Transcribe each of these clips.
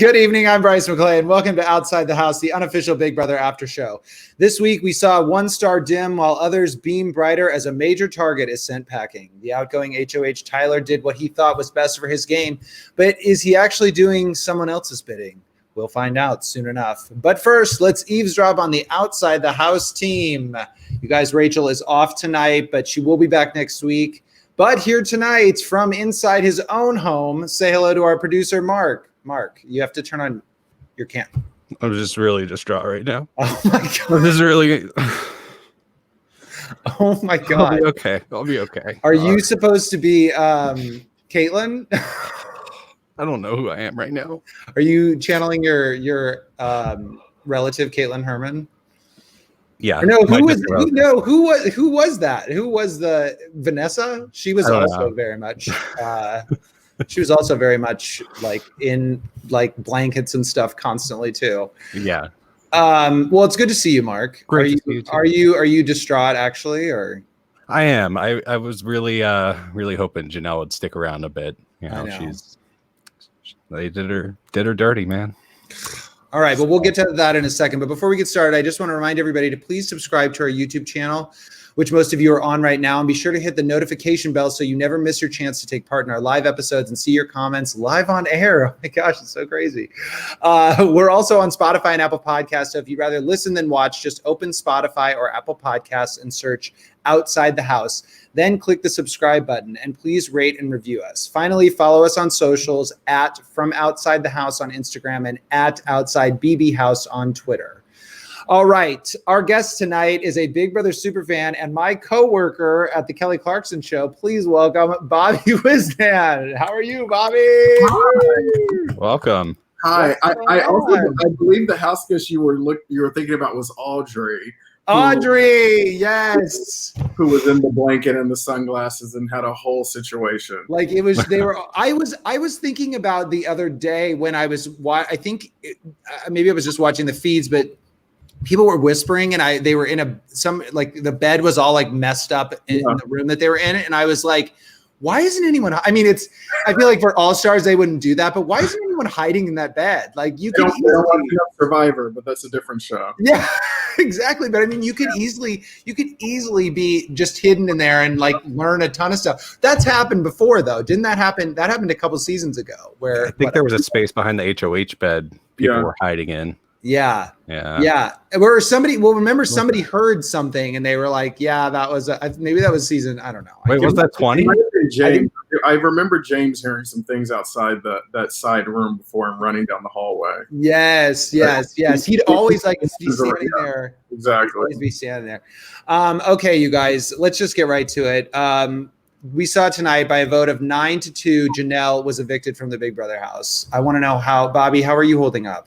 Good evening, I'm Bryce McLeay, and welcome to Outside the House, the unofficial Big Brother after show. This week, we saw one star dim while others beam brighter as a major target is sent packing. The outgoing HOH Tyler did what he thought was best for his game, but is he actually doing someone else's bidding? We'll find out soon enough. But first, let's eavesdrop on the Outside the House team. You guys, Rachel is off tonight, but she will be back next week. But here tonight, from inside his own home, say hello to our producer, Mark. Mark, you have to turn on your cam. I'm just really distraught right now. Oh my god! I'm just really. Oh my god! I'll be okay. Are you supposed to be Caitlin? I don't know who I am right now. Are you channeling your relative Caitlin Herman? Yeah. No. Who was that? Who was the Vanessa? She was also very much. She was also very much like in like blankets and stuff constantly too. Yeah. Well, it's good to see you, Mark. Great. Are you distraught actually, or? I am. I was really hoping Janelle would stick around a bit. You know, they did her dirty, man. All right, but we'll get to that in a second. But before we get started, I just want to remind everybody to please subscribe to our YouTube channel, which most of you are on right now, and be sure to hit the notification bell so you never miss your chance to take part in our live episodes and see your comments live on air. Oh my gosh, it's so crazy. We're also on Spotify and Apple Podcasts, so if you'd rather listen than watch, just open Spotify or Apple Podcasts and search Outside the House. Then click the subscribe button, and please rate and review us. Finally, follow us on socials at From Outside the House on Instagram and at Outside BB House on Twitter. All right, our guest tonight is a Big Brother superfan and my co-worker at the Kelly Clarkson Show. Please welcome Bobby Wisnan. How are you, Bobby? Hi. Welcome. Hi. I believe the house guest you were thinking about was Audrey. Audrey, yes. Who was in the blanket and the sunglasses and had a whole situation. Like it was, I was thinking about the other day when maybe I was just watching the feeds, but people were whispering and they were in the bed was all like messed up in the room that they were in. And I was like, why isn't anyone, I feel like for All Stars, they wouldn't do that, but why isn't anyone hiding in that bed? Like you could Survivor, but that's a different show. Yeah, exactly. But you could easily be just hidden in there and like learn a ton of stuff. That's happened before though. Didn't that happen? That happened a couple seasons ago where I think there was a space behind the HOH bed people were hiding in. Yeah. Where somebody heard something and they were like, yeah, that was maybe that was season. I don't know. Wait, was that 20? I remember James hearing some things outside that side room before him running down the hallway. Yes. He'd always like be standing there. Exactly. Always be standing there. Okay, you guys, let's just get right to it. We saw tonight by a vote of 9-2, Janelle was evicted from the Big Brother house. I want to know Bobby, how are you holding up?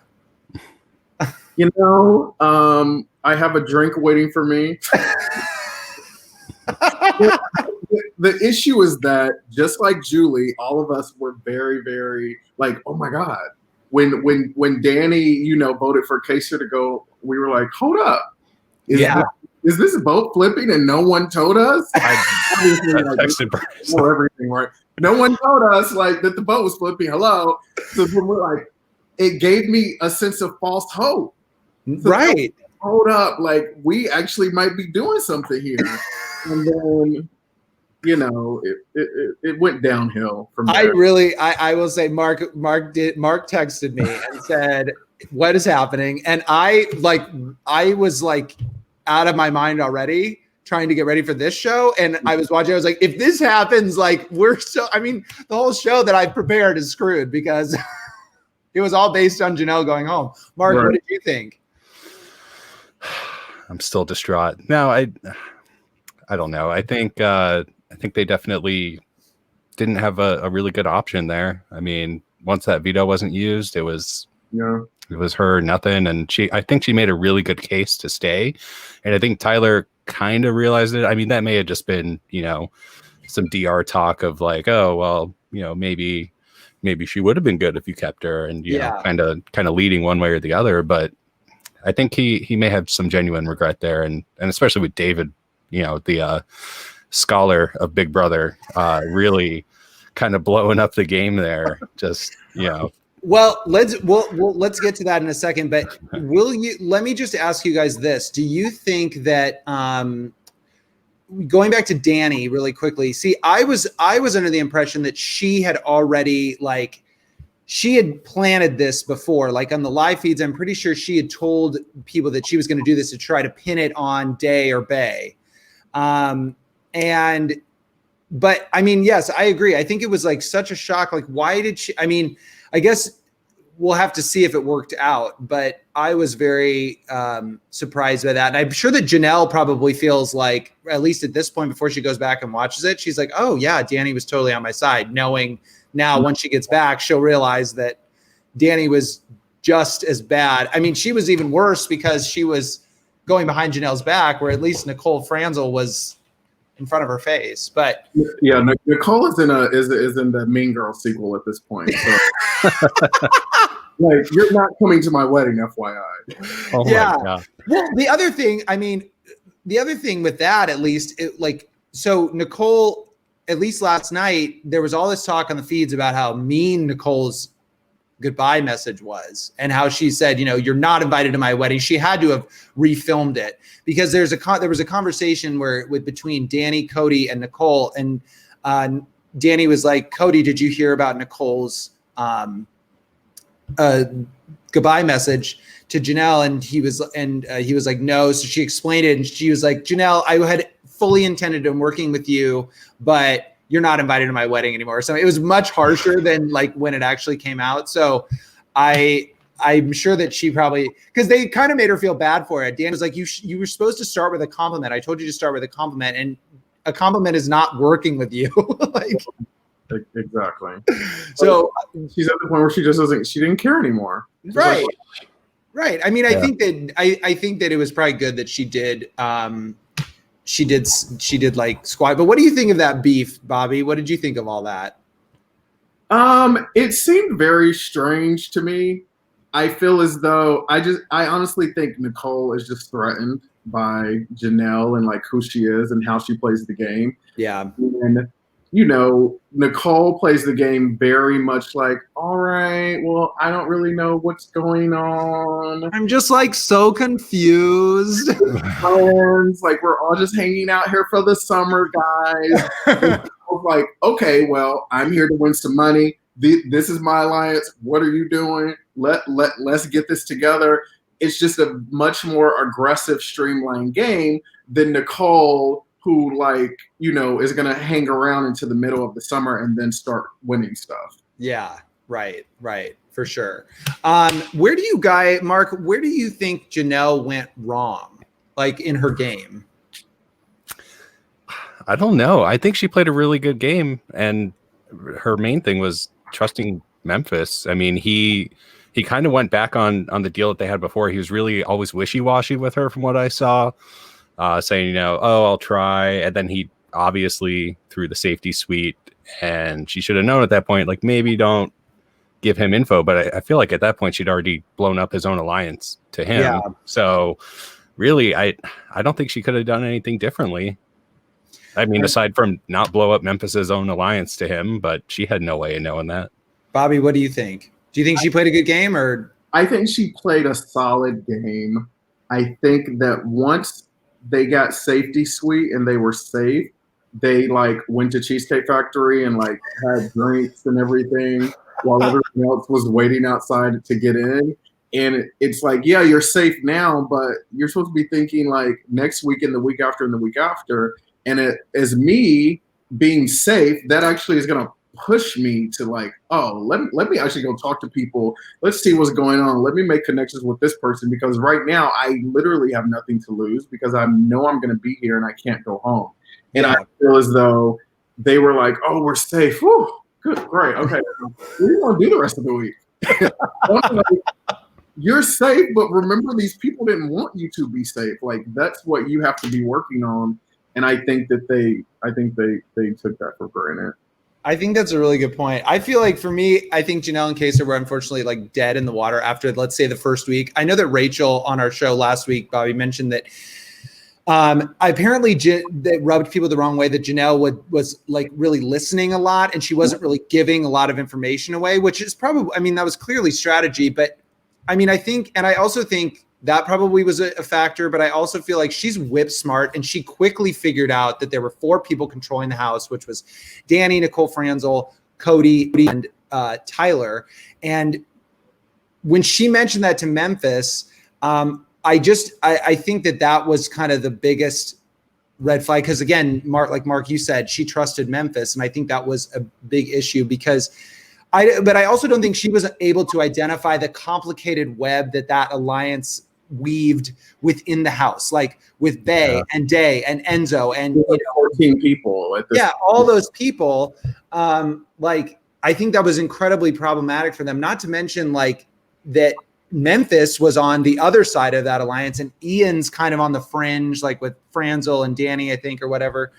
I have a drink waiting for me. The issue is that just like Julie, all of us were very, very like, oh my God. When Danny, voted for Kaysar to go, we were like, hold up. Is this boat flipping and no one told us? Texted Bryce. Everything, right? No one told us like that the boat was flipping. Hello. So we're like, it gave me a sense of false hope. So right. Hold up, like we actually might be doing something here. And then, it went downhill from there. I will say Mark texted me and said, what is happening? And I was like out of my mind already trying to get ready for this show. And I was watching, I was like, if this happens, like the whole show that I've prepared is screwed because it was all based on Janelle going home. Mark, What did you think? I'm still distraught. No, I don't know. I think they definitely didn't have a really good option there. Once that veto wasn't used, it was her or nothing. And I think she made a really good case to stay. And I think Tyler kind of realized it. That may have just been, some DR talk of like, oh, well, maybe she would have been good if you kept her and, kind of leading one way or the other. But I think he may have some genuine regret there. And especially with David, the scholar of Big Brother, really kind of blowing up the game there. Just, Well, let's get to that in a second, but let me just ask you guys this. Do you think that going back to Danny really quickly, see, I was under the impression that she had already she had planted this before, like on the live feeds. I'm pretty sure she had told people that she was going to do this to try to pin it on Day or Bay. But I mean, yes, I agree. I think it was like such a shock. Like, why did she, I mean, I guess we'll have to see if it worked out, but I was very surprised by that. And I'm sure that Janelle probably feels like, at least at this point, before she goes back and watches it, she's like, oh yeah, Danny was totally on my side, knowing now once she gets back, she'll realize that Danny was just as bad. I mean, she was even worse because she was going behind Janelle's back, where at least Nicole Franzel was in front of her face. But yeah, Nicole is in the Mean Girl sequel at this point. So. Like, you're not coming to my wedding, FYI. Oh yeah. My God. Well, the other thing with that, at least, so Nicole, at least last night, there was all this talk on the feeds about how mean Nicole's goodbye message was, and how she said, you're not invited to my wedding. She had to have refilmed it because there was a conversation between Danny, Cody, and Nicole, and Danny was like, Cody, did you hear about Nicole's goodbye message to Janelle? And he was like, no. So she explained it, and she was like, Janelle, I had fully intended on working with you, but you're not invited to my wedding anymore. So it was much harsher than like when it actually came out. So I'm sure that she probably, because they kind of made her feel bad for it. Dan was like, you were supposed to start with a compliment. I told you to start with a compliment, and a compliment is not working with you. Like, exactly. So she's at the point where she didn't care anymore. Right. Right. I mean, yeah. I think that it was probably good that she did like squat. But what do you think of that beef, Bobby? What did you think of all that? It seemed very strange to me. I feel as though I honestly think Nicole is just threatened by Janelle and like who she is and how she plays the game. Yeah. And Nicole plays the game very much like, all right, well, I don't really know what's going on. I'm just like so confused. Like, we're all just hanging out here for the summer, guys. Like, okay, well, I'm here to win some money. This is my alliance. What are you doing? Let's get this together. It's just a much more aggressive, streamlined game than Nicole, who is going to hang around into the middle of the summer and then start winning stuff. Yeah, right, for sure. Mark, where do you think Janelle went wrong, like in her game? I don't know. I think she played a really good game, and her main thing was trusting Memphis. I mean, he kind of went back on the deal that they had before. He was really always wishy-washy with her from what I saw. Saying, oh, I'll try. And then he obviously threw the safety suite, and she should have known at that point, like, maybe don't give him info. But I feel like at that point, she'd already blown up his own alliance to him. Yeah. So really, I don't think she could have done anything differently. I mean, aside from not blow up Memphis's own alliance to him, but she had no way of knowing that. Bobby, what do you think? Do you think she played a good game, or? I think she played a solid game. I think that once they got safety suite and they were safe, they went to Cheesecake Factory and had drinks and everything while everyone else was waiting outside to get in. And it's like, yeah, you're safe now, but you're supposed to be thinking next week and the week after and the week after. And as me being safe, that actually is going to push me to let me actually go talk to people. Let's see what's going on. Let me make connections with this person, because right now I literally have nothing to lose because I know I'm going to be here and I can't go home. And I feel as though they were like, oh, we're safe. Whew, good, great. Okay. What do you want to do the rest of the week? You're safe, but remember, these people didn't want you to be safe. That's what you have to be working on. And I think that they took that for granted. I think that's a really good point. I feel like for me, I think Janelle and Kaser were unfortunately dead in the water after, let's say, the first week. I know that Rachel on our show last week, Bobby, mentioned that Apparently that rubbed people the wrong way that Janelle was like really listening a lot and she wasn't really giving a lot of information away, which is probably, I mean, that was clearly strategy, but I mean, I also think that probably was a factor, but I also feel like she's whip smart and she quickly figured out that there were 4 people controlling the house, which was Danny, Nicole Franzel, Cody, and Tyler. And when she mentioned that to Memphis, I think that was kind of the biggest red flag. Because again, Mark, you said she trusted Memphis. And I think that was a big issue because but I also don't think she was able to identify the complicated web that alliance weaved within the house, like with Bay and Day and Enzo and 14 people. All those people. Like, I think that was incredibly problematic for them, not to mention like that Memphis was on the other side of that alliance and Ian's kind of on the fringe, like with Franzel and Danny, I think, or whatever.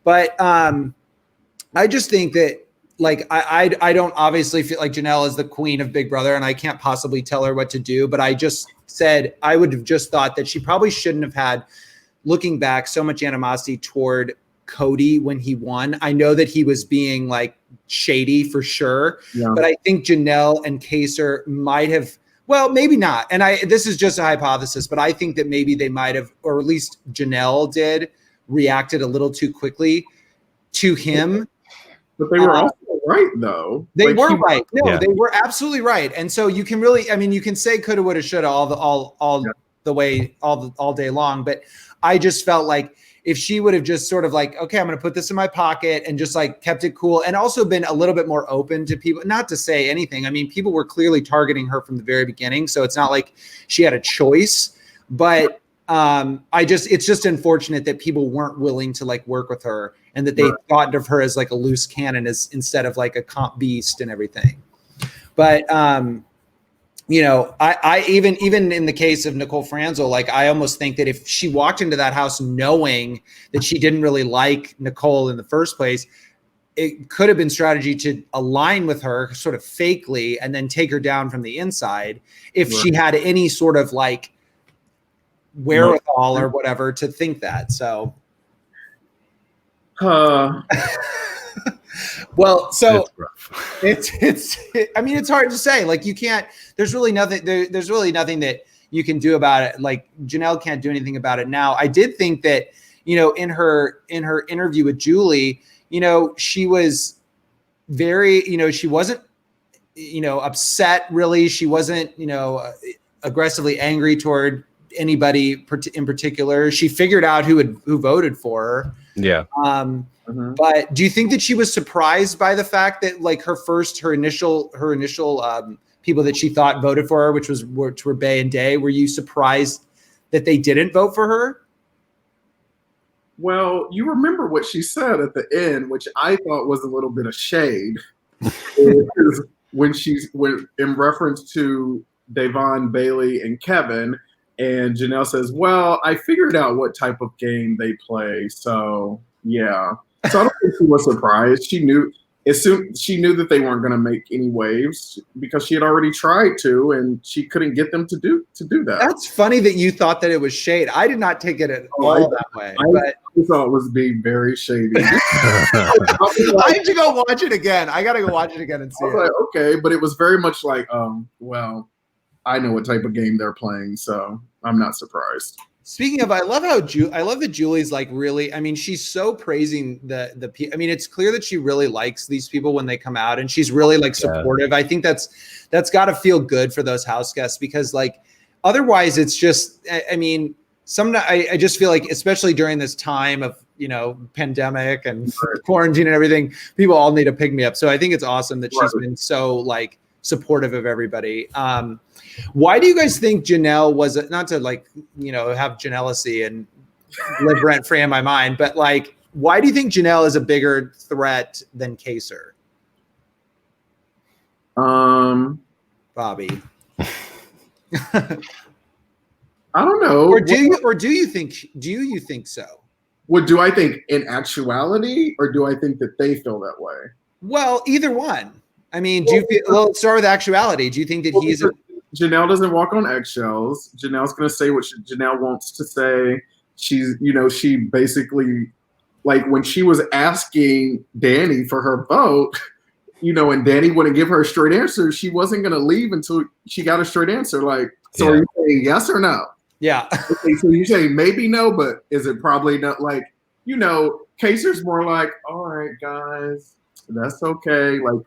But I just think that like, I don't obviously feel like Janelle is the queen of Big Brother and I can't possibly tell her what to do, but I just said, I would have just thought that she probably shouldn't have had, looking back, so much animosity toward Cody when he won. I know that he was being like shady for sure, but I think Janelle and Kaser might have, well, maybe not. And this is just a hypothesis, but I think that maybe they might have, or at least Janelle did, reacted a little too quickly to him. But they were also right, though. They were right. No, they were absolutely right. And so you can really, I mean, you can say coulda, woulda, shoulda all the way, all day long. But I just felt like if she would have just sort of like, okay, I'm going to put this in my pocket and just like kept it cool and also been a little bit more open to people, not to say anything. I mean, people were clearly targeting her from the very beginning. So it's not like she had a choice, but it's just unfortunate that people weren't willing to like work with her and that they thought of her as like a loose cannon instead of like a comp beast and everything. But, I even in the case of Nicole Franzel, like I almost think that if she walked into that house knowing that she didn't really like Nicole in the first place, it could have been strategy to align with her sort of fakely and then take her down from the inside if she had any sort of like wherewithal or whatever to think that. So well, so it's I mean, it's hard to say. Like you can't, there's really nothing that you can do about it. Like Janelle can't do anything about it now. I did think that, in her interview with Julie, she was very, she wasn't, upset really. She wasn't, aggressively angry toward anybody in particular. She figured out who voted for her. Yeah. But do you think that she was surprised by the fact that like her initial people that she thought voted for her, which were Bay and Day, were you surprised that they didn't vote for her? Well, you remember what she said at the end, which I thought was a little bit of shade. when in reference to Davon, Bailey, and Kevin, and Janelle says, well, I figured out what type of game they play. So yeah. So I don't think she was surprised. She knew that they weren't going to make any waves because she had already tried to, and she couldn't get them to do that. That's funny that you thought that it was shade. I did not take it at all that way. I thought it was being very shady. I have to go watch it again. I got to go watch it again and see it. Like, okay, but it was very much like, well, I know what type of game they're playing, so I'm not surprised. Speaking of, I love that Julie's like really, I mean, she's so praising the I mean, it's clear that she really likes these people when they come out and she's really like supportive. I think that's got to feel good for those house guests because like, otherwise it's just, I mean, I just feel like, especially during this time of, pandemic and quarantine and everything, people all need to pick me up. So I think it's awesome that she's been so like supportive of everybody. Why do you guys think Janelle was, not to like, have jealousy and live rent free in my mind, but like, why do you think Janelle is a bigger threat than Kaser? Bobby. I don't know. Or do you think so? What do I think in actuality, or do I think that they feel that way? Well, either one. I mean, let's start with actuality. Do you think that he's Janelle doesn't walk on eggshells. Janelle's going to say what Janelle wants to say. she's, she basically, like when she was asking Danny for her vote, and Danny wouldn't give her a straight answer, she wasn't going to leave until she got a straight answer. Like, so are you saying yes or no? Yeah. Okay, so you're saying maybe no, but is it probably not? Like, Kaser's more like, all right, guys, that's okay. Like,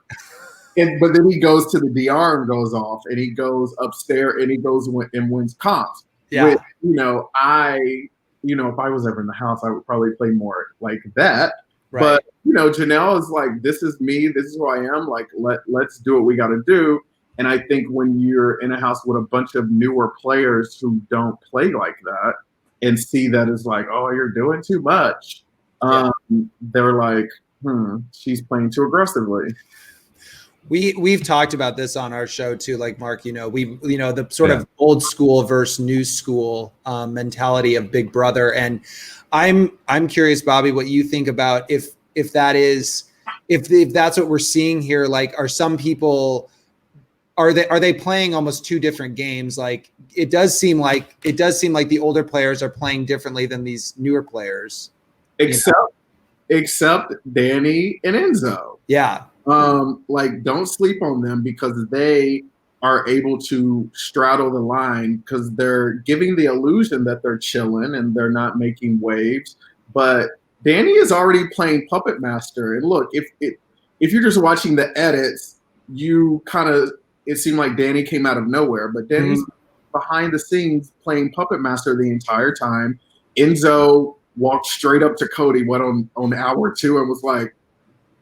but then he goes to the DR and goes off, and he goes upstairs and he goes and wins comps. Yeah. Which, if I was ever in the house, I would probably play more like that. Right. But Janelle is like, this is me, this is who I am. Like, let's do what we got to do. And I think when you're in a house with a bunch of newer players who don't play like that and see that as like, oh, you're doing too much, they're like, she's playing too aggressively. We've talked about this on our show too, like Mark, the sort of old school versus new school mentality of Big Brother. And I'm curious, Bobby, what you think about if that's what we're seeing here. Like, are some people, are they playing almost two different games? Like, it does seem like the older players are playing differently than these newer players. Except Danny and Enzo. Yeah. Like, don't sleep on them because they are able to straddle the line because they're giving the illusion that they're chilling and they're not making waves. But Danny is already playing Puppet Master. And look, if you're just watching the edits, it seemed like Danny came out of nowhere. But Danny's behind the scenes playing Puppet Master the entire time. Enzo walked straight up to Cody on hour 2 and was like,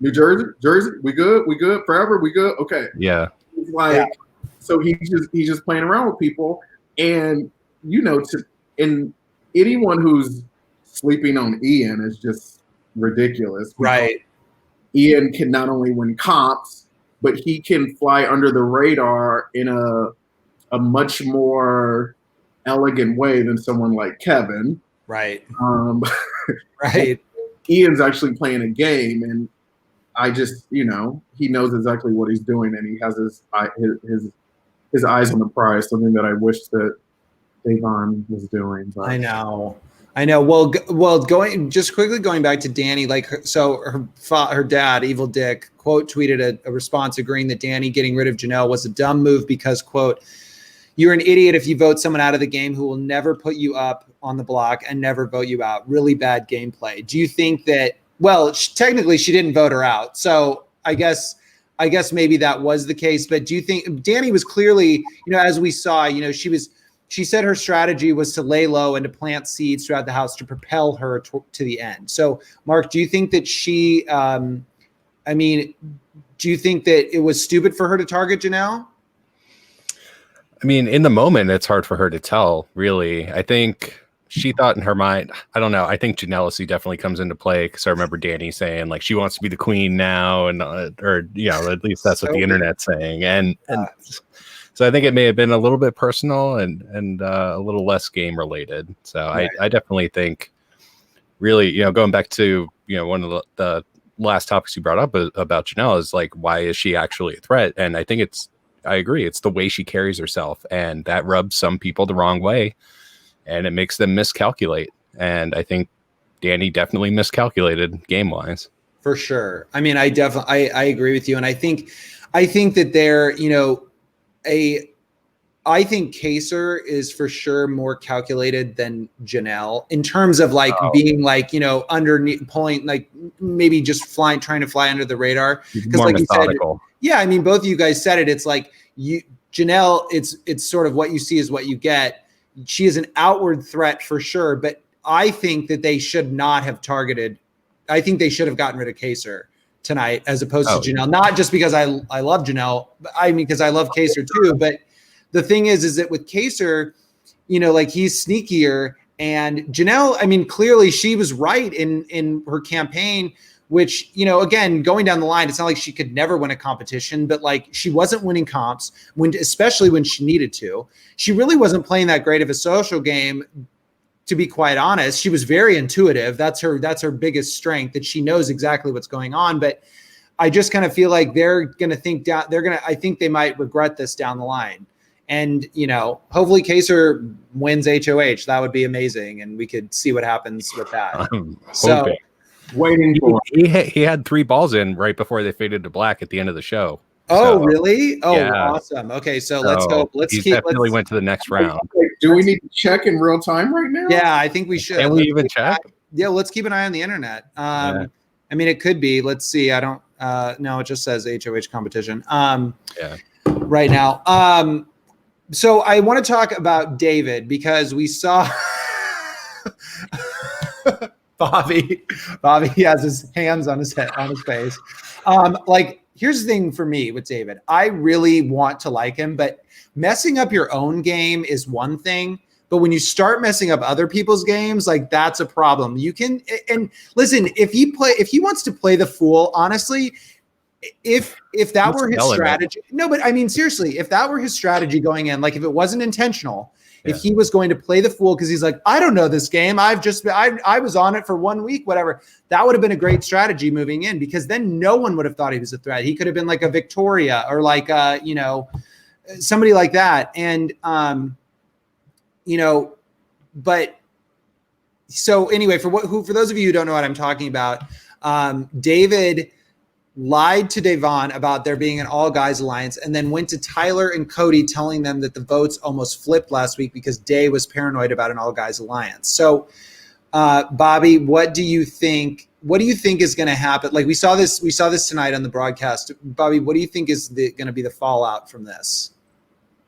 New Jersey, we good forever, we good, okay. Yeah. It's like, so he's just playing around with people, and and anyone who's sleeping on Ian is just ridiculous. Right. Ian can not only win comps, but he can fly under the radar in a much more elegant way than someone like Kevin. Right. Right. Ian's actually playing a game, and I just, he knows exactly what he's doing, and he has his eyes on the prize, something that I wish that Davon was doing. But. I know. Well, going back to Danny, like, so her dad, Evil Dick, quote tweeted a response agreeing that Danny getting rid of Janelle was a dumb move because, quote, you're an idiot if you vote someone out of the game who will never put you up on the block and never vote you out. Really bad gameplay. Do you think that? Well, technically she didn't vote her out, so I guess maybe that was the case. But do you think Danny was clearly, as we saw, she said her strategy was to lay low and to plant seeds throughout the house to propel her to the end. So, Mark, do you think that she? Do you think that it was stupid for her to target Janelle? I mean, in the moment, it's hard for her to tell, really. I think she thought in her mind, I don't know. I think jealousy definitely comes into play because I remember Danny saying like she wants to be the queen now, and at least that's what the internet's saying. And so I think it may have been a little bit personal and a little less game related. So right. I definitely think, really, going back to one of the last topics you brought up about Janelle is like, why is she actually a threat? And I think I agree. It's the way she carries herself, and that rubs some people the wrong way. And it makes them miscalculate. And I think Danny definitely miscalculated game-wise. For sure. I mean, I agree with you. And I think that I think Kaser is for sure more calculated than Janelle in terms of being underneath, pulling, like maybe just trying to fly under the radar. Because like methodical. You said, I mean, both of you guys said it. It's like Janelle, it's sort of what you see is what you get. She is an outward threat for sure, but I think that they should not have targeted. I think they should have gotten rid of Kaser tonight as opposed to Janelle. Not just because I love Janelle, but I mean because I love Kaser too. But the thing is that with Kaser, he's sneakier, and Janelle, I mean, clearly she was right in her campaign. Which, again, going down the line, it's not like she could never win a competition, but like she wasn't winning comps especially when she needed to. She really wasn't playing that great of a social game, to be quite honest. She was very intuitive. That's her biggest strength, that she knows exactly what's going on. But I just kind of feel like they're going to think I think they might regret this down the line. And, hopefully Kaser wins HOH. That would be amazing. And we could see what happens with that. So Waiting for he had 3 balls in right before they faded to black at the end of the show. Oh, really? Oh, yeah. Awesome. Okay. So let's go. Definitely went to the next round. Do we need to check in real time right now? Yeah, I think we should. Can we even check? Yeah. Let's keep an eye on the internet. I mean, it could be, let's see. I don't, no, it just says HOH competition. Right now. So I want to talk about David because we saw Bobby has his hands on his head, on his face. Here's the thing for me with David. I really want to like him, but messing up your own game is one thing. But when you start messing up other people's games, that's a problem. You can, and listen, if he wants to play the fool, honestly, if that were his strategy, no, but I mean, seriously, if that were his strategy going in, if it wasn't intentional, if he was going to play the fool because he's like, I don't know this game, I was on it for 1 week, whatever, that would have been a great strategy moving in, because then no one would have thought he was a threat. He could have been like a Victoria or somebody like that. And but so anyway, for those of you who don't know what I'm talking about, David lied to Devon about there being an all guys alliance, and then went to Tyler and Cody telling them that the votes almost flipped last week because Day was paranoid about an all guys alliance. So, Bobby, what do you think is going to happen? We saw this tonight on the broadcast. Bobby, what do you think is going to be the fallout from this?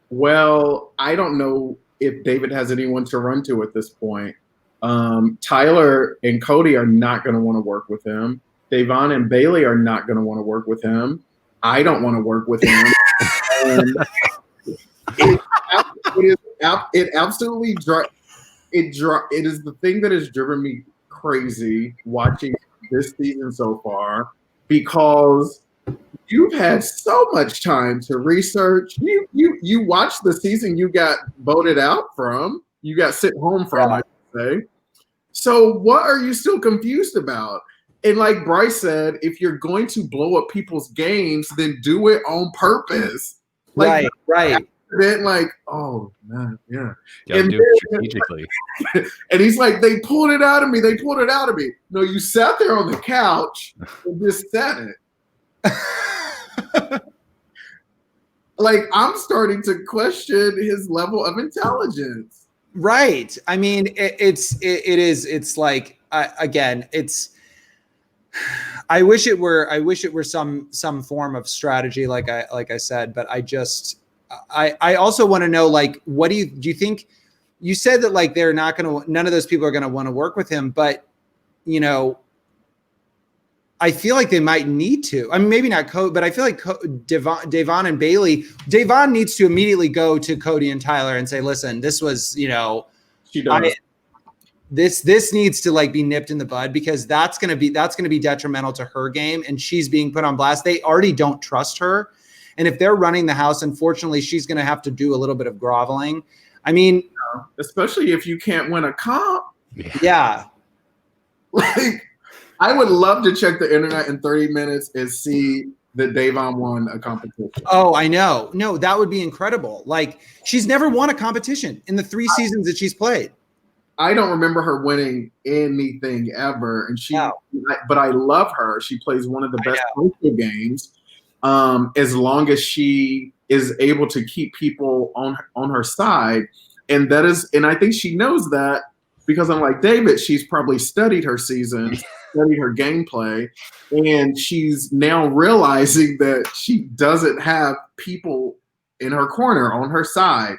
Well, I don't know if David has anyone to run to at this point. Tyler and Cody are not going to want to work with him. Devon and Bailey are not going to want to work with him. I don't want to work with him. It absolutely it is the thing that has driven me crazy watching this season so far, because you've had so much time to research. You watched the season you got voted out from. You got sent home from, I should say. So what are you still confused about? And like Bryce said, if you're going to blow up people's games, then do it on purpose. Right. Then oh man, yeah. And do it strategically. And he's like, they pulled it out of me. No, you sat there on the couch and just said it. I'm starting to question his level of intelligence. Right. I mean, I wish it were some form of strategy, like I said, but I also want to know, what do you think? You said that they're not going to, none of those people are going to want to work with him, but I feel like they might need to. I mean, maybe not Cody, but I feel like Devon and Bailey. Devon needs to immediately go to Cody and Tyler and say, "Listen, this was, she does. This needs to be nipped in the bud, because that's gonna be detrimental to her game, and she's being put on blast. They already don't trust her, and if they're running the house, unfortunately, she's gonna have to do a little bit of groveling. I mean, especially if you can't win a comp. Yeah. I would love to check the internet in 30 minutes and see that Devon won a competition. Oh, I know. No, that would be incredible. She's never won a competition in the 3 seasons that she's played. I don't remember her winning anything ever. But I love her. She plays one of the best poker games. As long as she is able to keep people on her side. And I think she knows that, because unlike David, she's probably studied her seasons, studied her gameplay, and she's now realizing that she doesn't have people in her corner on her side,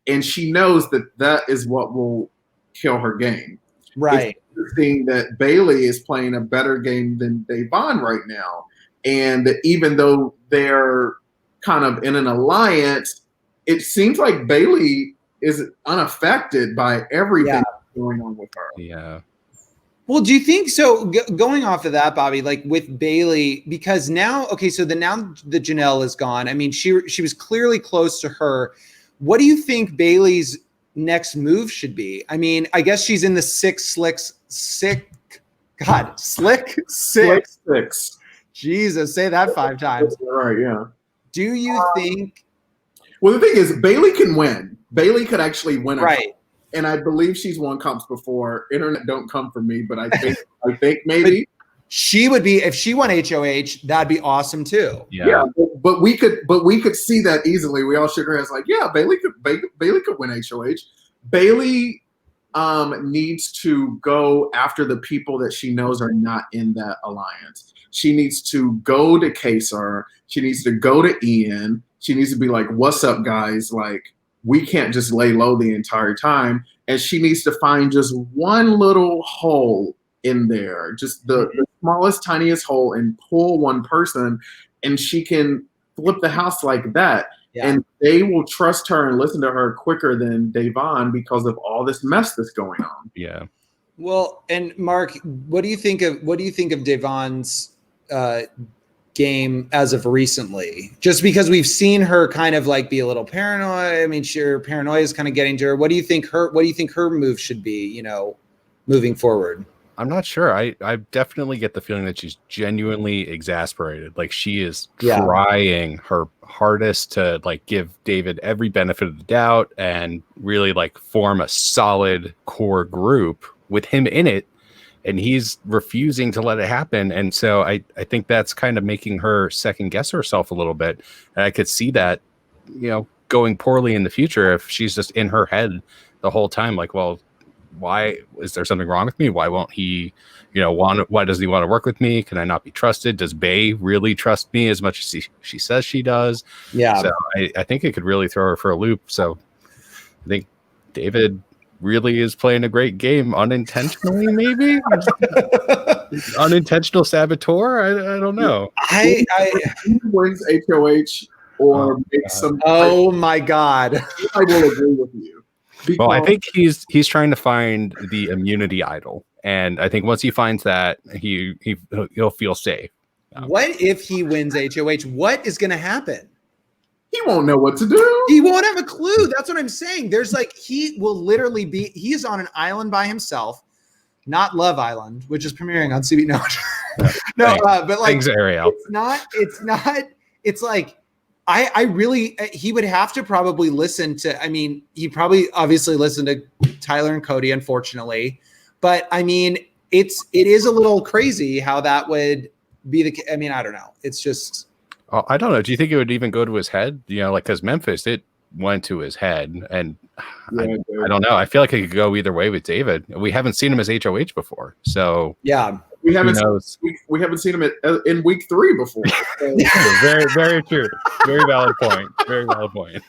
and she knows that is what will kill her game. Right. It's interesting that Bailey is playing a better game than Devon right now, and even though they're kind of in an alliance, it seems like Bailey is unaffected by everything going on with her. Yeah. Well, do you think so? Going off of that, Bobby, with Bailey, because now the Janelle is gone. I mean, she was clearly close to her. What do you think Bailey's next move should be? I mean, I guess she's in the slick six. Jesus, say that 5 times. Right, yeah. Do you think? Well, the thing is, Bailey can win. Bailey could actually win. Right. And I believe she's won comps before. Internet don't come for me, but I think maybe she would be, if she won HOH, that'd be awesome too. Yeah. But we could see that easily. We all shook our heads like, yeah, Bailey could win HOH. Bailey needs to go after the people that she knows are not in that alliance. She needs to go to Kaysar. She needs to go to Ian. She needs to be like, what's up, guys? Like, we can't just lay low the entire time. And she needs to find just one little hole in there, just the smallest, tiniest hole, and pull one person, and she can flip the house like that. Yeah. And they will trust her and listen to her quicker than Davon because of all this mess that's going on. Yeah. Well, and Mark, what do you think of Davon's game as of recently? Just because we've seen her kind of like be a little paranoid. I mean, sure, paranoia is kind of getting to her. What do you think her move should be, you know, moving forward? I'm not sure. I definitely get the feeling that she's genuinely exasperated. Like she is trying her hardest to like give David every benefit of the doubt and really like form a solid core group with him in it. And he's refusing to let it happen. And so I think that's kind of making her second guess herself a little bit. And I could see that, you know, going poorly in the future if she's just in her head the whole time. Like, well, why is there something wrong with me? Why won't he, you know, why doesn't he want to work with me? Can I not be trusted? Does Bay really trust me as much as she says she does? Yeah. So I think it could really throw her for a loop. So I think David really is playing a great game unintentionally, maybe unintentional saboteur. I don't know. He wins HOH or makes some. Oh my God! I will agree with you. Well, I think he's trying to find the immunity idol, and I think once he finds that, he'll feel safe. What if he wins HOH? What is going to happen? He won't know what to do. He won't have a clue. That's what I'm saying. There's like, he will literally be, he's on an island by himself, not Love Island, which is premiering on CB. No, but like, thanks, Ariel. It's like, I really, he would have to probably listen to, I mean, he probably obviously listened to Tyler and Cody, unfortunately, but I mean, it is a little crazy how that would be I mean, I don't know. It's just, I don't know. Do you think it would even go to his head? You know, like, because Memphis, it went to his head, and I don't know. I feel like it could go either way with David. We haven't seen him as HOH before, so yeah, we haven't seen him in week 3 before. So. Very, very true. Very valid point. Very valid point.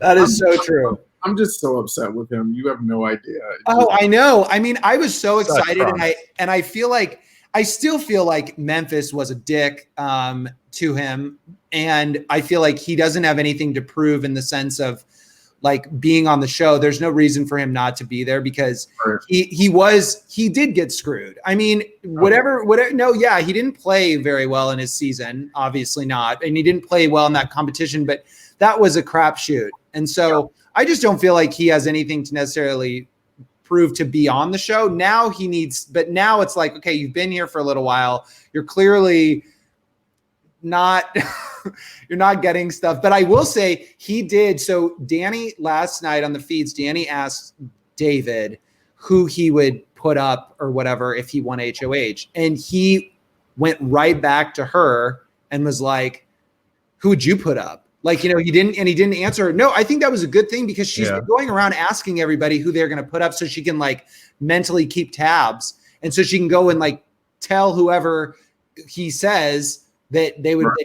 That is so true. I'm just so upset with him. You have no idea. I know. I mean, I was so excited, and I feel like I still feel like Memphis was a dick to him, and I feel like he doesn't have anything to prove in the sense of like being on the show. There's no reason for him not to be there because he did get screwed. I mean, whatever. No, yeah, he didn't play very well in his season, obviously not, and he didn't play well in that competition. But that was a crapshoot, and so I just don't feel like he has anything to necessarily prove to be on the show. Now he needs, but now it's like, okay, you've been here for a little while. You're clearly not, you're not getting stuff. But I will say he did. So Danny last night on the feeds, Danny asked David who he would put up or whatever if he won HOH. And he went right back to her and was like, who would you put up? Like, you know, he didn't answer her. No, I think that was a good thing because she's been going around asking everybody who they're going to put up so she can like mentally keep tabs. And so she can go and like tell whoever he says that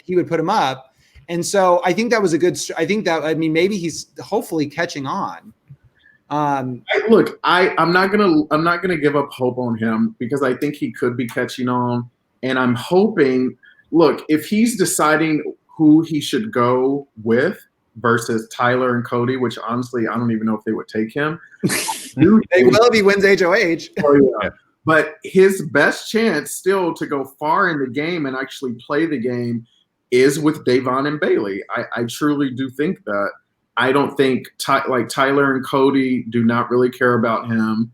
he would put him up. And so I think that was I think that, I mean, maybe he's hopefully catching on. Look, I'm not gonna give up hope on him because I think he could be catching on. And I'm hoping, look, if he's deciding who he should go with versus Tyler and Cody, which honestly, I don't even know if they would take him. They will if he wins HOH. Oh, yeah. But his best chance still to go far in the game and actually play the game is with Davon and Bailey. I truly do think that. I don't think Tyler and Cody do not really care about him.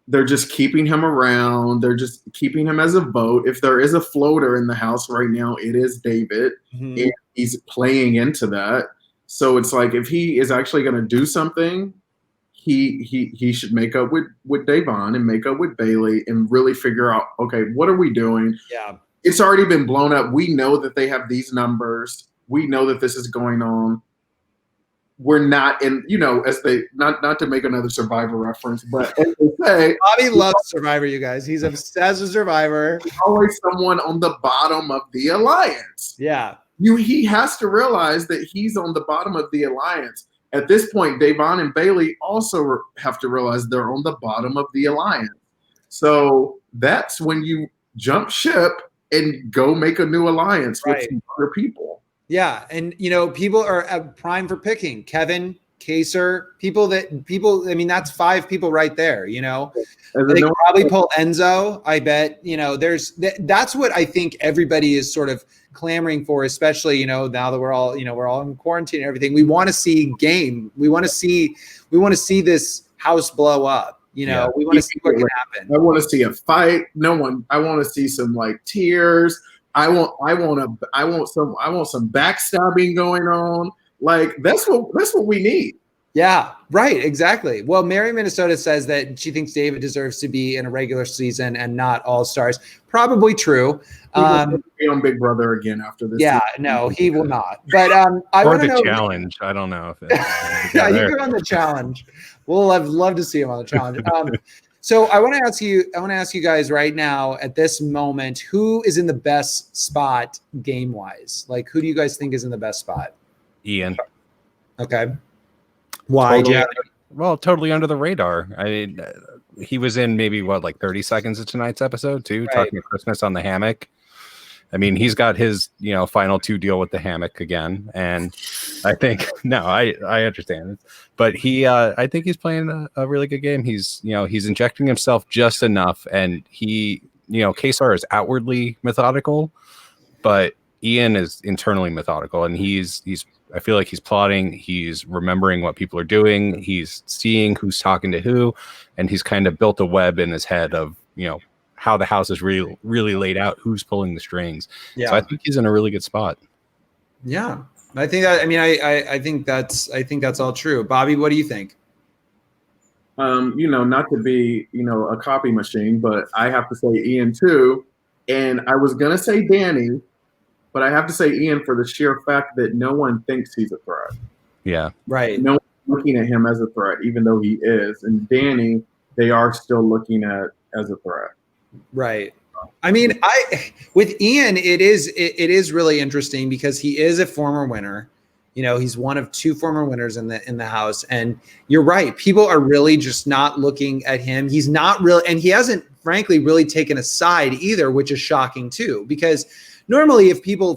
They're just keeping him around. They're just keeping him as a vote. If there is a floater in the house right now, it is David. Mm-hmm. And he's playing into that. So it's like if he is actually going to do something, he should make up with Davon and make up with Bailey and really figure out, okay, what are we doing? Yeah. It's already been blown up. We know that they have these numbers. We know that this is going on. We're not in, as they not to make another Survivor reference, but as they say, Bobby loves Survivor, you guys. He's obsessed with Survivor. there's always someone on the bottom of the alliance. Yeah. He has to realize that he's on the bottom of the alliance. At this point, Davon and Bailey also have to realize they're on the bottom of the alliance. So that's when you jump ship and go make a new alliance with some other people. Yeah. And, people are prime for picking. Kevin, Kaser, I mean, that's 5 people right there, They could probably pull Enzo. I bet, that's what I think everybody is sort of clamoring for, especially, now that we're all in quarantine and everything. We want to see game. We want to see this house blow up. We want to see what can happen. I want to see a fight. I want to see some tears. I want some backstabbing going on. That's what we need. Yeah, right. Exactly. Well, Mary Minnesota says that she thinks David deserves to be in a regular season and not All Stars. Probably true. He will be on Big Brother again after this. Yeah, season. no, he will not. But I want to know. Challenge. I don't know if yeah, you go on the challenge. We'll love to see him on the challenge. So I want to ask you guys right now at this moment, who is in the best spot game wise? Who do you guys think is in the best spot? Ian. Okay. Why? Totally under the radar. I mean, he was in maybe 30 seconds of tonight's episode too, talking to Christmas on the hammock. I mean, he's got his, final 2 deal with the hammock again. And I think, I understand. But I think he's playing a really good game. He's injecting himself just enough. And Kaysar is outwardly methodical, but Ian is internally methodical. And I feel like he's plotting. He's remembering what people are doing. He's seeing who's talking to who. And he's kind of built a web in his head of, how the house is really, really laid out, who's pulling the strings. Yeah. So I think he's in a really good spot. Yeah. I think that, I think that's all true. Bobby, what do you think? Not to be, a copy machine, but I have to say Ian too. And I was going to say Danny, but I have to say Ian for the sheer fact that no one thinks he's a threat. Yeah. Right. No one's looking at him as a threat, even though he is. And Danny, they are still looking at as a threat. Right. With Ian, it is really interesting because he is a former winner. He's one of 2 former winners in the house. And you're right. People are really just not looking at him. He's not really, and he hasn't frankly really taken a side either, which is shocking too, because normally if people are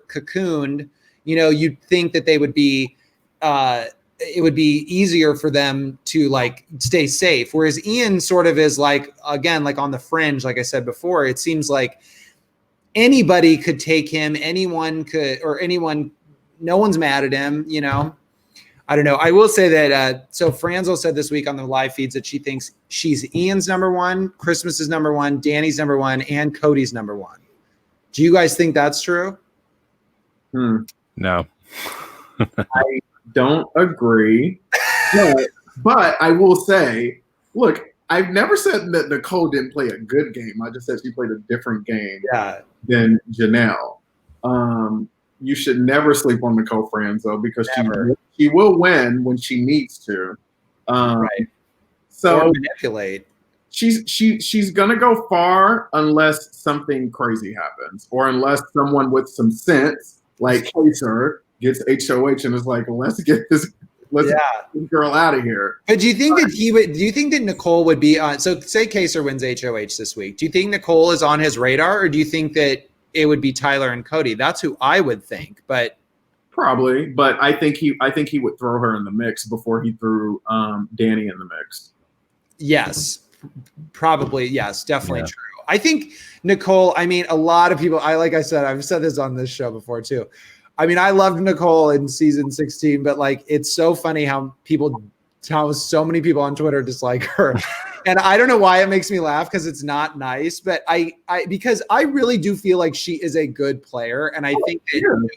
cocooned, you'd think that they would be, it would be easier for them to stay safe. Whereas Ian sort of is again, on the fringe, like I said before. It seems like anybody could take him, no one's mad at him, I don't know. I will say that, so Franzel said this week on the live feeds that she thinks she's Ian's number 1, Christmas's number 1, Danny's number 1, and Cody's number 1. Do you guys think that's true? No. I don't agree. But I will say, look, I've never said that Nicole didn't play a good game. I just said she played a different game than Janelle. You should never sleep on Nicole Franzo because she will win when she needs to. Right. So or manipulate. She's gonna go far unless something crazy happens, or unless someone with some sense, like Kaser, gets HOH and is like, let's get this girl out of here. But do you think that do you think that Nicole would be on? So say Kaser wins HOH this week. Do you think Nicole is on his radar, or do you think that it would be Tyler and Cody? That's who I would think, but probably. But I think he would throw her in the mix before he threw Danny in the mix. Yes, probably. Yes, definitely true. I think Nicole. A lot of people. Like I said, I've said this on this show before too. I loved Nicole in season 16, but it's so funny how people how so many people on Twitter dislike her. And I don't know why it makes me laugh because it's not nice, but because I really do feel like she is a good player. And I think that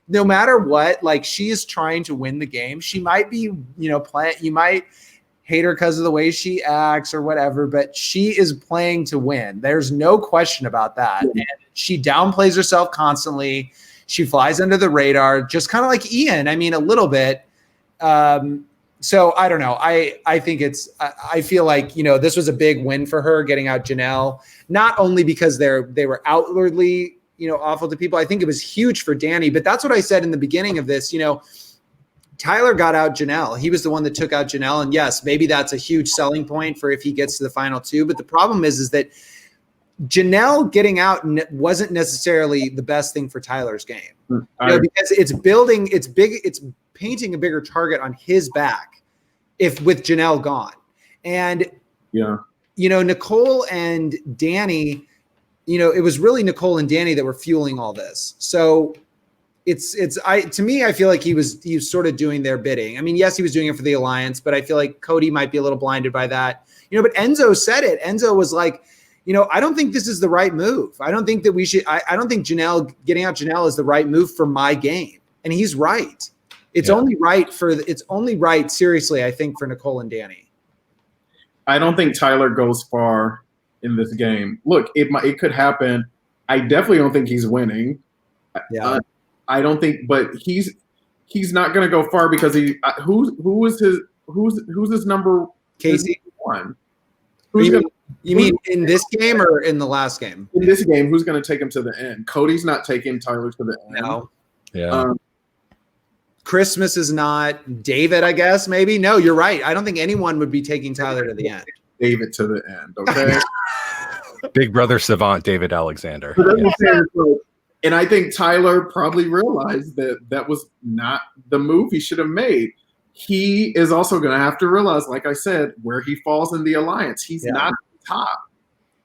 no matter what, like she is trying to win the game. She might be, you might hate her because of the way she acts or whatever, but she is playing to win. There's no question about that. And she downplays herself constantly. She flies under the radar, just kind of like Ian. I mean, a little bit. So I don't know. I think I feel like, this was a big win for her getting out Janelle, not only because they were outwardly, awful to people. I think it was huge for Danny, but that's what I said in the beginning of this. Tyler got out Janelle. He was the one that took out Janelle. And yes, maybe that's a huge selling point for if he gets to the final two. But the problem is that Janelle getting out wasn't necessarily the best thing for Tyler's game. Because it's painting a bigger target on his back with Janelle gone. And, Nicole and Danny, it was really Nicole and Danny that were fueling all this. So to me, I feel like he was sort of doing their bidding. I mean, yes, he was doing it for the alliance, but I feel like Cody might be a little blinded by that, but Enzo said it. Enzo was like, I don't think this is the right move. I don't think that we should, I don't think getting out Janelle is the right move for my game. And he's right. It's only right seriously, I think, for Nicole and Danny. I don't think Tyler goes far in this game. Look, it could happen. I definitely don't think he's winning. Yeah. I don't think, but he's not going to go far because who's his number? Casey. One. You mean in this game or in the last game? In this game, who's going to take him to the end? Cody's not taking Tyler to the end. No. Yeah. Christmas is not. David, I guess, maybe. No, you're right. I don't think anyone would be taking Tyler to the end. David to the end, okay? Big brother savant David Alexander. And I think Tyler probably realized that was not the move he should have made. He is also going to have to realize, like I said, where he falls in the alliance. He's not at the top.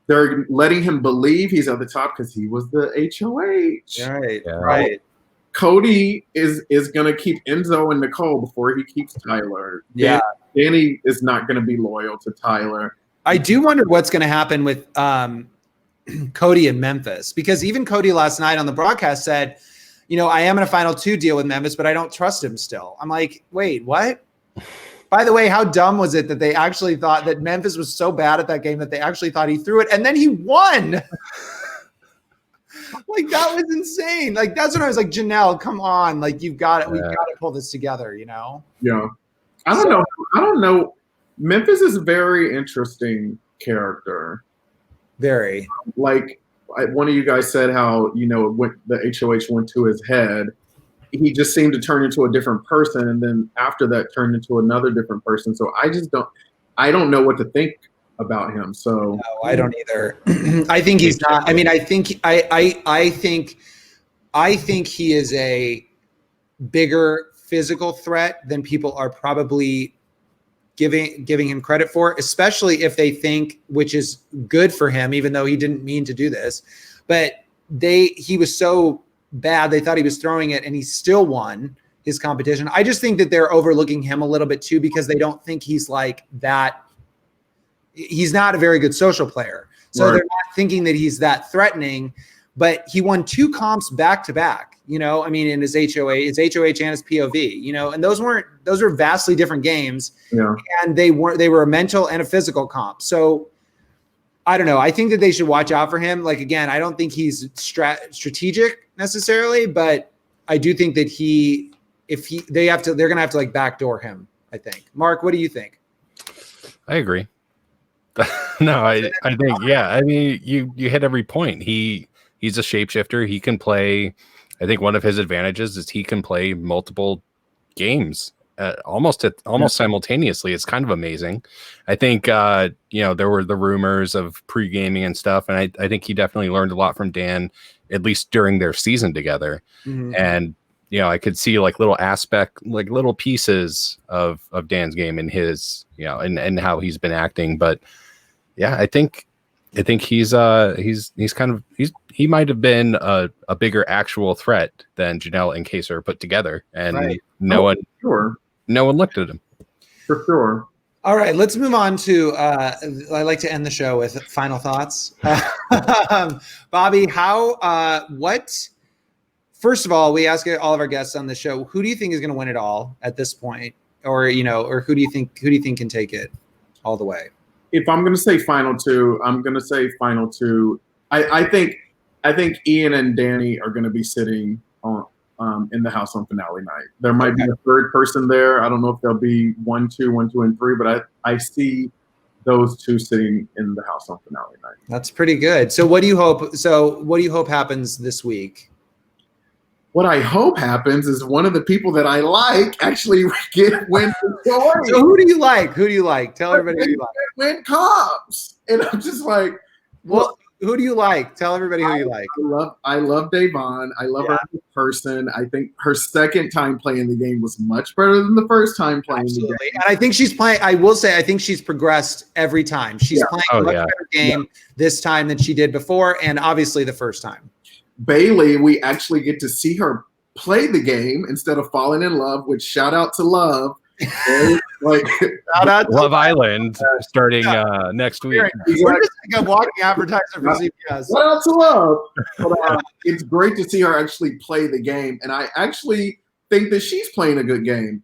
They're letting him believe he's at the top because he was the HOH. Right, right. Cody is going to keep Enzo and Nicole before he keeps Tyler. Yeah. Danny is not going to be loyal to Tyler. I do wonder what's going to happen with Cody in Memphis, because even Cody last night on the broadcast said, I am in a final two deal with Memphis, but I don't trust him still. I'm like, wait, what? By the way, how dumb was it that they actually thought that Memphis was so bad at that game that they actually thought he threw it and then he won? Like, that was insane. Like, that's when I was like, Janelle, come on. Like, you've got it. We've got to pull this together, Yeah. I don't know. Memphis is a very interesting character. Very. Like, one of you guys said how, the HOH went to his head. He just seemed to turn into a different person. And then after that turned into another different person. So I don't know what to think about him. So no, I don't either. I think he's not. I mean, I think he is a bigger physical threat than people are probably giving him credit for, especially if they think, which is good for him, even though he didn't mean to do this, but he was so bad they thought he was throwing it and he still won his competition. I just think that they're overlooking him a little bit too, because they don't think he's like that. He's not a very good social player. So they're not thinking that he's that threatening, but he won 2 comps back to back, I mean, in his HOH and his POV, and those were vastly different games. Yeah. And they were a mental and a physical comp. So I don't know. I think that they should watch out for him. Like, again, I don't think he's strategic necessarily, but I do think that they're going to have to like backdoor him, I think. Mark, what do you think? I agree. No, I think, yeah. I mean, you hit every point. He's a shapeshifter. He can play. I think one of his advantages is he can play multiple games almost simultaneously. It's kind of amazing. I think there were the rumors of pre-gaming and stuff, and I think he definitely learned a lot from Dan, at least during their season together. Mm-hmm. And I could see like little pieces of Dan's game in his, and how he's been acting. But yeah, I think he might have been a bigger actual threat than Janelle and Kaser put together, and no one looked at him. For sure. All right, let's move on to. I like to end the show with final thoughts. Bobby, what? First of all, we ask all of our guests on the show, who do you think is going to win it all at this point, or who do you think can take it all the way? If I'm going to say final two, I'm going to say final two. I think Ian and Danny are going to be sitting on in the house on finale night. There might be a third person there. I don't know if there'll be 1, 2, and 3, but I see those two sitting in the house on finale night. That's pretty good. So what do you hope happens this week? What I hope happens is one of the people that I like actually win the story. So who do you like? Tell everybody who you like. Win Cobbs. And I'm just like, well, who do you like? Tell everybody who you like. I love Davon. I love her as a person. I think her second time playing the game was much better than the first time playing the game. And I think she's playing. I will say, I think she's progressed every time. She's playing a much better game this time than she did before, and obviously the first time. Bailey, we actually get to see her play the game instead of falling in love, which shout out to Love. Like shout out to Love Island starting next week. We're just like a walking advertiser for CPS. Shout out to Love. But, it's great to see her actually play the game, and I actually think that she's playing a good game.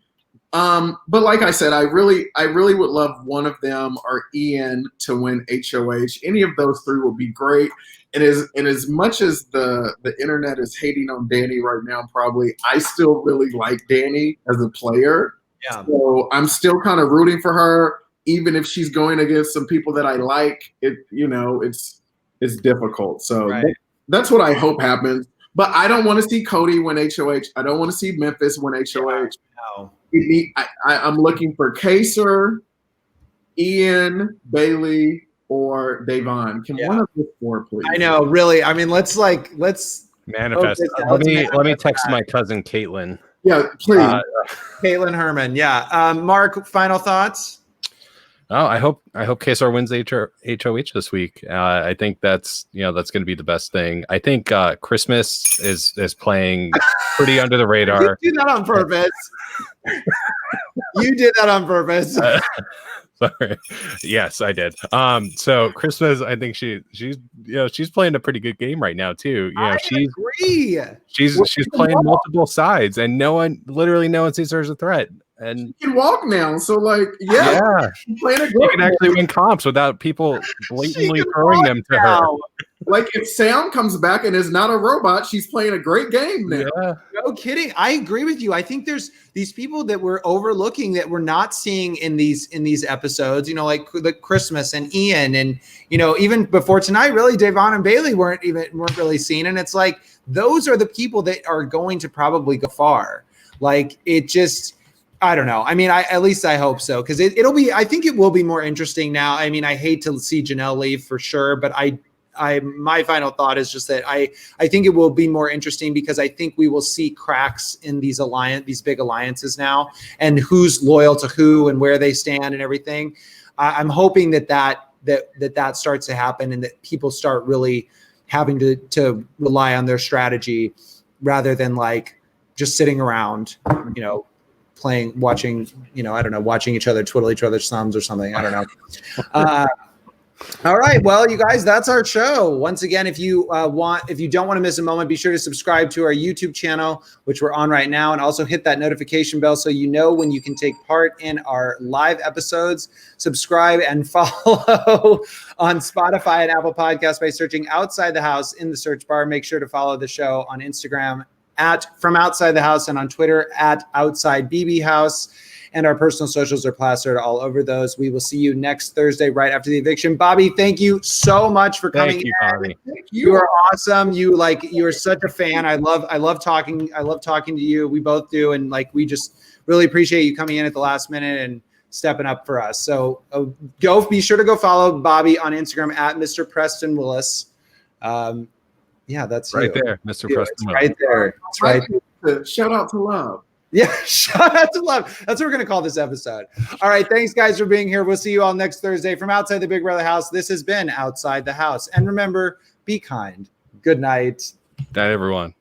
But like I said, I really would love one of them or Ian to win HOH. Any of those three would be great. And as much as the internet is hating on Danny right now, probably, I still really like Danny as a player. Yeah. So I'm still kind of rooting for her, even if she's going against some people that I like. It's difficult. So that's what I hope happens. But I don't want to see Cody win HOH. I don't want to see Memphis win HOH. No. I'm looking for Kaser, Ian, Bailey, or Davon. Can one of the four, please? I know, really. I mean, let's manifest. Let me text my cousin Caitlin. Yeah, please. Caitlin Herman. Yeah. Mark, final thoughts? Oh, I hope KSR wins HOH this week. I think that's going to be the best thing. I think Christmas is playing pretty under the radar. You did that on purpose. You did that on purpose. Sorry. Yes, I did. So Christmas, I think she's playing a pretty good game right now too. I agree. She's playing multiple sides, and literally no one sees her as a threat. And you can walk now, so she's playing a you can actually win comps without people blatantly throwing them to her. Like if Sam comes back and is not a robot, she's playing a great game now. Yeah. No kidding. I agree with you. I think there's these people that we're overlooking that we're not seeing in these episodes, like the Christmas and Ian, and even before tonight, really Davon and Bailey weren't really seen. And it's like those are the people that are going to probably go far. Like it just, I don't know. I mean, at least I hope so, because I think it will be more interesting now. I mean, I hate to see Janelle leave for sure, but my final thought is just that I think it will be more interesting because I think we will see cracks in these big alliances now, and who's loyal to who and where they stand and everything. I'm hoping that starts to happen, and that people start really having to rely on their strategy rather than like just sitting around, watching each other twiddle each other's thumbs or something. I don't know. All right. Well, you guys, that's our show. Once again, if you don't want to miss a moment, be sure to subscribe to our YouTube channel, which we're on right now, and also hit that notification bell so you know when you can take part in our live episodes. Subscribe and follow on Spotify and Apple Podcasts by searching Outside the House in the search bar. Make sure to follow the show on Instagram @From Outside the House and on Twitter @OutsideBBHouse. And our personal socials are plastered all over those. We will see you next Thursday right after the eviction. Bobby, thank you so much for coming. Thank you, Bobby. You are awesome. You are such a fan. I love talking to you. We both do, and we just really appreciate you coming in at the last minute and stepping up for us. So be sure to go follow Bobby on Instagram @Mr. Preston Willis. That's right you. there, Mr. Preston Willis. Right there. It's right. Shout out to Love. Yeah, shout out to Love. That's what we're going to call this episode. All right, thanks, guys, for being here. We'll see you all next Thursday from outside the Big Brother house. This has been Outside the House. And remember, be kind. Good night. Night, everyone.